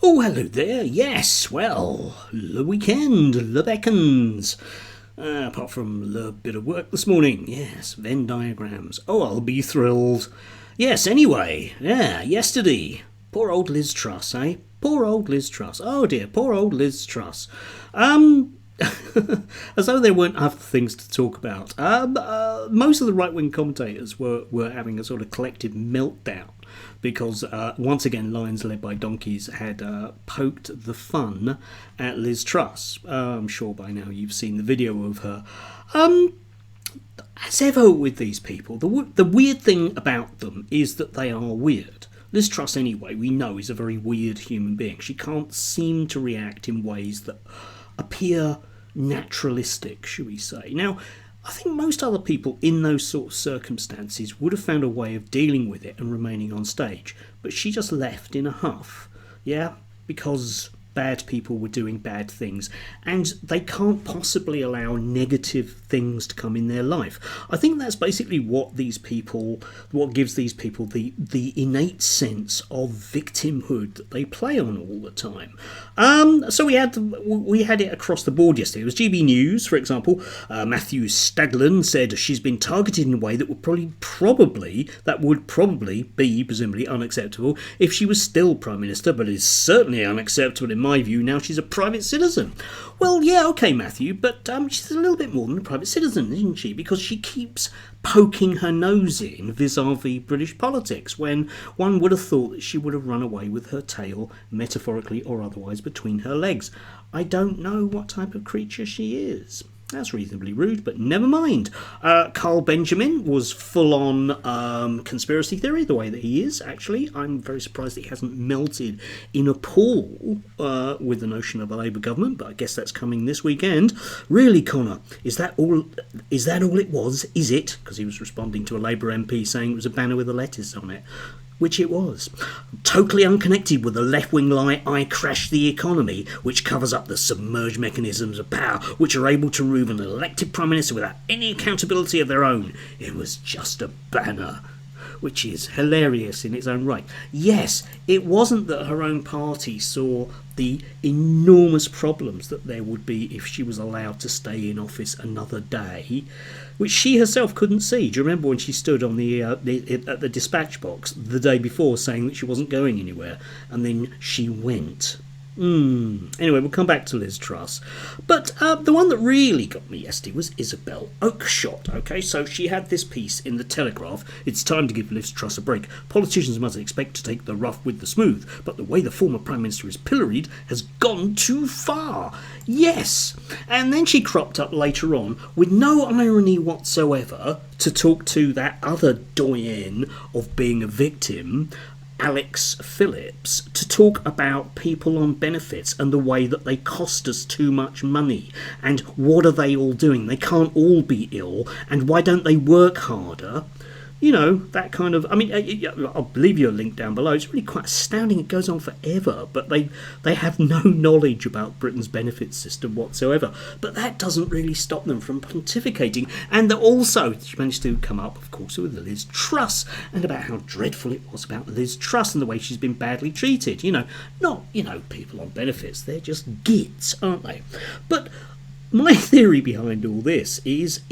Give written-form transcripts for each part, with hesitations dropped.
Oh, hello there. Yes, well, the weekend, the beckons. Apart from the bit of work this morning. Yes, Venn diagrams. Oh, I'll be thrilled. Yes, anyway. Yeah, yesterday. Poor old Liz Truss, eh? Poor old Liz Truss. Oh dear, poor old Liz Truss. As though there weren't other things to talk about. Most of the right-wing commentators were having a sort of collective meltdown because once again lions led by donkeys had poked the fun at Liz Truss. I'm sure by now you've seen the video of her. As ever with these people, the weird thing about them is that they are weird. Liz Truss, anyway, we know is a very weird human being. She can't seem to react in ways that appear naturalistic, shall we say. Now, I think most other people in those sort of circumstances would have found a way of dealing with it and remaining on stage. But she just left in a huff, yeah? Because bad people were doing bad things, and they can't possibly allow negative things to come in their life. I think that's basically what gives these people the innate sense of victimhood that they play on all the time. So we had it across the board yesterday. It was GB News, for example. Matthew Stadlen said she's been targeted in a way that would probably be presumably unacceptable if she was still Prime Minister, but is certainly unacceptable in my view now she's a private citizen. Well, yeah, okay, Matthew, but she's a little bit more than a private citizen, isn't she? Because she keeps poking her nose in vis-a-vis British politics, when one would have thought that she would have run away with her tail, metaphorically or otherwise, between her legs. I don't know what type of creature she is. That's reasonably rude, but never mind. Carl Benjamin was full-on conspiracy theory, the way that he is, actually. I'm very surprised that he hasn't melted in a pool with the notion of a Labour government, but I guess that's coming this weekend. Really, Connor, is that all it was? Is it? Because he was responding to a Labour MP saying it was a banner with a lettuce on it. Which it was. Totally unconnected with the left-wing lie, I crashed the economy, which covers up the submerged mechanisms of power, which are able to remove an elected Prime Minister without any accountability of their own. It was just a banner. Which is hilarious in its own right. Yes, it wasn't that her own party saw the enormous problems that there would be if she was allowed to stay in office another day, which she herself couldn't see. Do you remember when she stood on at the dispatch box the day before saying that she wasn't going anywhere, and then she went? Anyway, we'll come back to Liz Truss. But the one that really got me yesterday was Isabel Oakeshott. Okay, so she had this piece in the Telegraph. It's time to give Liz Truss a break. Politicians must expect to take the rough with the smooth, but the way the former Prime Minister is pilloried has gone too far. Yes. And then she cropped up later on with no irony whatsoever to talk to that other doyen of being a victim, Alex Phillips, to talk about people on benefits and the way that they cost us too much money, and what are they all doing? They can't all be ill, and why don't they work harder? You know, that kind of... I mean, I'll leave you a link down below. It's really quite astounding. It goes on forever, but they have no knowledge about Britain's benefits system whatsoever. But that doesn't really stop them from pontificating. And also, she managed to come up, of course, with Liz Truss, and about how dreadful it was about Liz Truss and the way she's been badly treated. You know, not, people on benefits. They're just gits, aren't they? But my theory behind all this is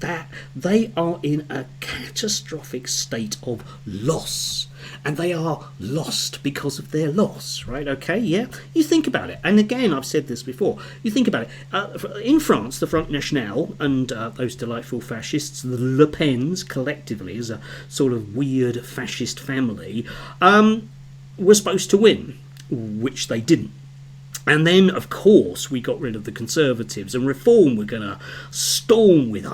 that they are in a catastrophic state of loss. And they are lost because of their loss, right? Okay, yeah? You think about it. And again, I've said this before. You think about it. In France, the Front National and those delightful fascists, the Le Pens, collectively, as a sort of weird fascist family, were supposed to win, which they didn't. And then, of course, we got rid of the Conservatives, and Reform were going to storm with,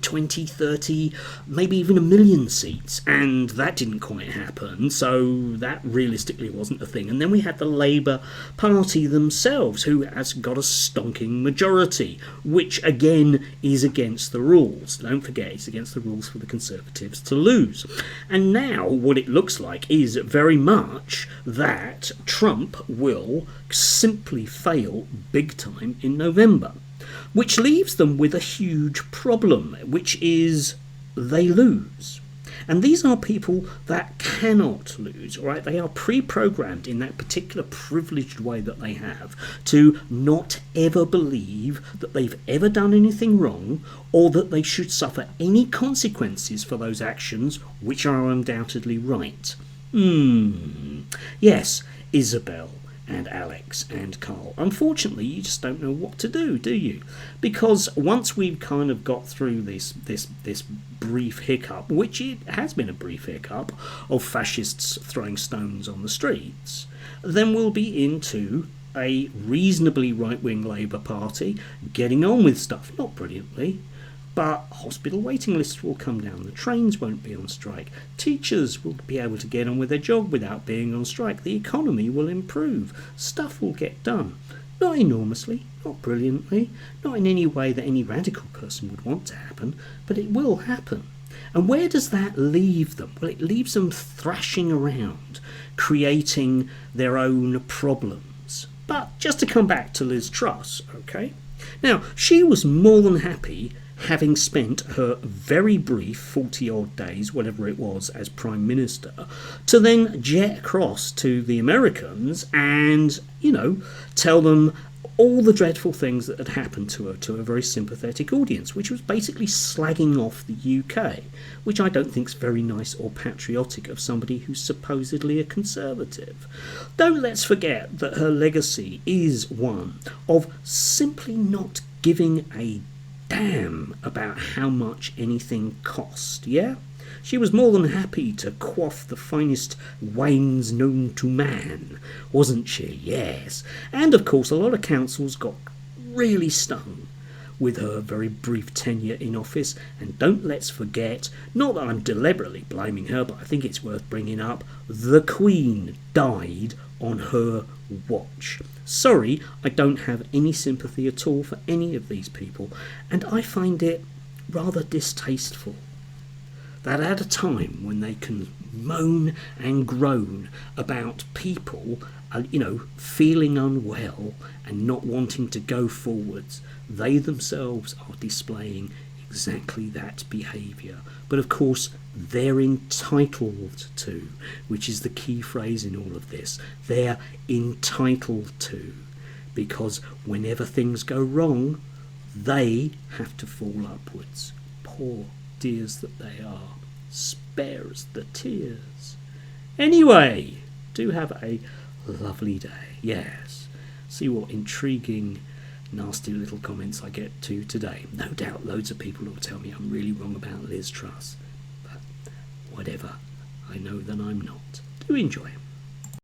20, 30, maybe even 1 million seats. And that didn't quite happen, so that realistically wasn't a thing. And then we had the Labour Party themselves, who has got a stonking majority, which, again, is against the rules. Don't forget, it's against the rules for the Conservatives to lose. And now, what it looks like is very much that Trump will simply fail big time in November, which leaves them with a huge problem, which is they lose. And these are people that cannot lose, right? They are pre-programmed in that particular privileged way that they have to not ever believe that they've ever done anything wrong or that they should suffer any consequences for those actions which are undoubtedly right. Yes, Isabel and Alex and Carl. Unfortunately, you just don't know what to do you? Because once we've kind of got through this brief hiccup, which it has been a brief hiccup, of fascists throwing stones on the streets, then we'll be into a reasonably right-wing Labour Party getting on with stuff. Not brilliantly, but hospital waiting lists will come down, the trains won't be on strike, teachers will be able to get on with their job without being on strike, the economy will improve, stuff will get done. Not enormously, not brilliantly, not in any way that any radical person would want to happen, but it will happen. And where does that leave them? Well, it leaves them thrashing around, creating their own problems. But just to come back to Liz Truss, okay? Now, she was more than happy, having spent her very brief 40-odd days, whatever it was, as Prime Minister, to then jet across to the Americans and, tell them all the dreadful things that had happened to her, to a very sympathetic audience, which was basically slagging off the UK, which I don't think is very nice or patriotic of somebody who's supposedly a conservative. Though let's forget that her legacy is one of simply not giving a damn about how much anything cost, yeah? She was more than happy to quaff the finest wines known to man, wasn't she? Yes. And of course a lot of councils got really stung with her very brief tenure in office, and don't let's forget, not that I'm deliberately blaming her, but I think it's worth bringing up, the Queen died on her watch. Sorry, I don't have any sympathy at all for any of these people, and I find it rather distasteful that at a time when they can moan and groan about people, feeling unwell and not wanting to go forwards, they themselves are displaying exactly that behaviour. But of course, they're entitled to, which is the key phrase in all of this. They're entitled to, because whenever things go wrong, they have to fall upwards. Poor dears that they are. Spare us the tears. Anyway, do have a lovely day. Yes. See what intriguing, nasty little comments I get to today. No doubt loads of people will tell me I'm really wrong about Liz Truss. But whatever. I know that I'm not. Do enjoy it.